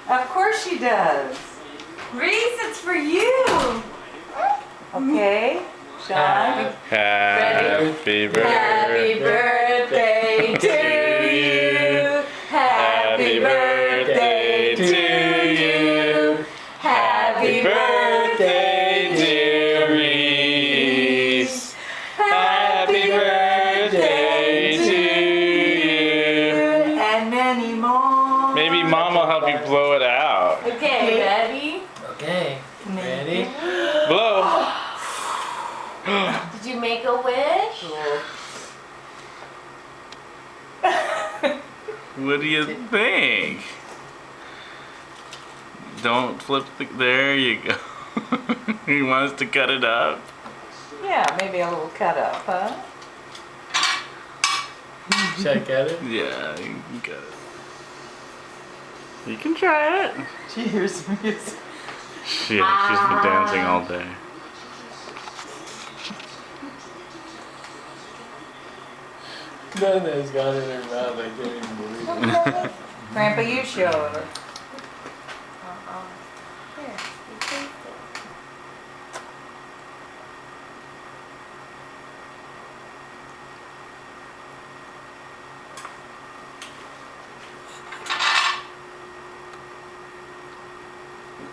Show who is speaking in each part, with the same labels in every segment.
Speaker 1: Of course she does.
Speaker 2: Reese, it's for you.
Speaker 1: Okay, Sean.
Speaker 3: Happy birthday.
Speaker 2: Happy birthday to you. Happy birthday to you. Happy birthday,
Speaker 3: dear Reese. Happy birthday to you.
Speaker 1: And many more.
Speaker 3: Maybe Mom will help you blow it out.
Speaker 2: Okay, ready?
Speaker 4: Okay, ready?
Speaker 3: Blow.
Speaker 2: Did you make a wish?
Speaker 3: What do you think? Don't flip there you go. You want us to cut it up?
Speaker 1: Yeah, maybe a little cut up, huh?
Speaker 4: Should I get it?
Speaker 3: Yeah, you can cut it. You can try it.
Speaker 1: She hears the music.
Speaker 3: Yeah, she's been dancing all day.
Speaker 4: Nana's got it in her mouth. I can't even believe it.
Speaker 1: Grandpa, you show her.
Speaker 2: Here, you taste it.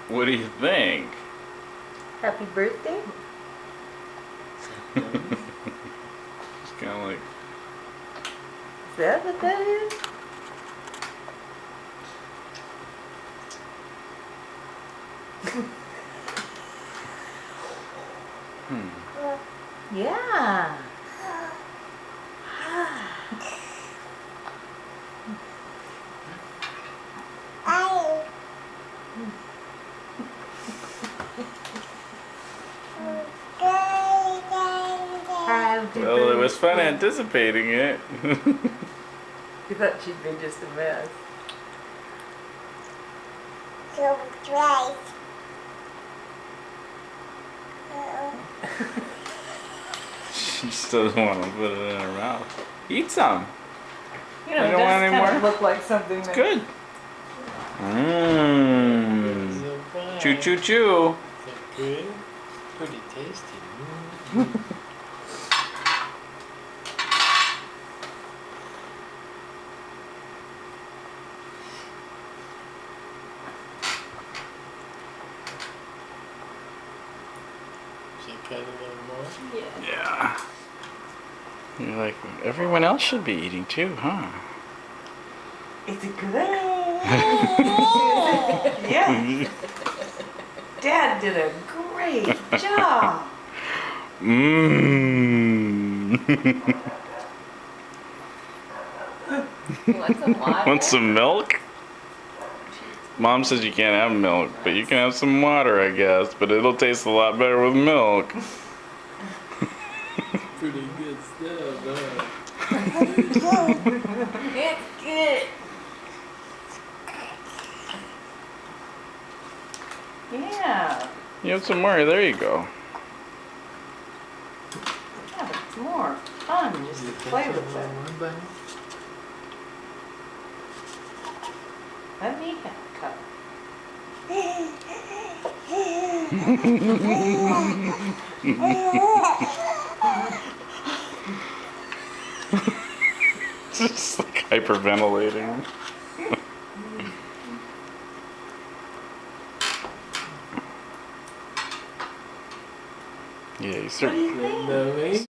Speaker 3: What do you think?
Speaker 1: Happy birthday.
Speaker 3: It's kind of like,
Speaker 1: Is that what that is? Yeah. Happy
Speaker 3: well, it was fun anticipating it.
Speaker 1: You thought she'd been just a mess.
Speaker 3: She just doesn't want to put it in her mouth. Eat some.
Speaker 1: You know,
Speaker 3: You
Speaker 1: it
Speaker 3: don't want
Speaker 1: does
Speaker 3: any
Speaker 1: kind
Speaker 3: more?
Speaker 1: of look like something
Speaker 3: It's
Speaker 1: that...
Speaker 3: good. Mmm.
Speaker 4: So fine.
Speaker 3: Choo choo choo.
Speaker 4: Is that good? Pretty tasty. Should I cut a little more?
Speaker 2: Yeah.
Speaker 3: Yeah. You're like, everyone else should be eating too, huh?
Speaker 1: Is it good? Yeah. Dad did a great job.
Speaker 3: Mmm.
Speaker 2: You want some water?
Speaker 3: Want some milk? Mom says you can't have milk, but you can have some water, I guess. But it'll taste a lot better with milk.
Speaker 4: Pretty good stuff, huh?
Speaker 2: It's good.
Speaker 1: Yeah.
Speaker 3: You have some more. There you go.
Speaker 1: Yeah, but it's more fun just to play with it. Let me have a cup.
Speaker 3: Just like hyperventilating. Yeah, you
Speaker 1: What do
Speaker 3: certainly.
Speaker 1: you think?
Speaker 4: Know me?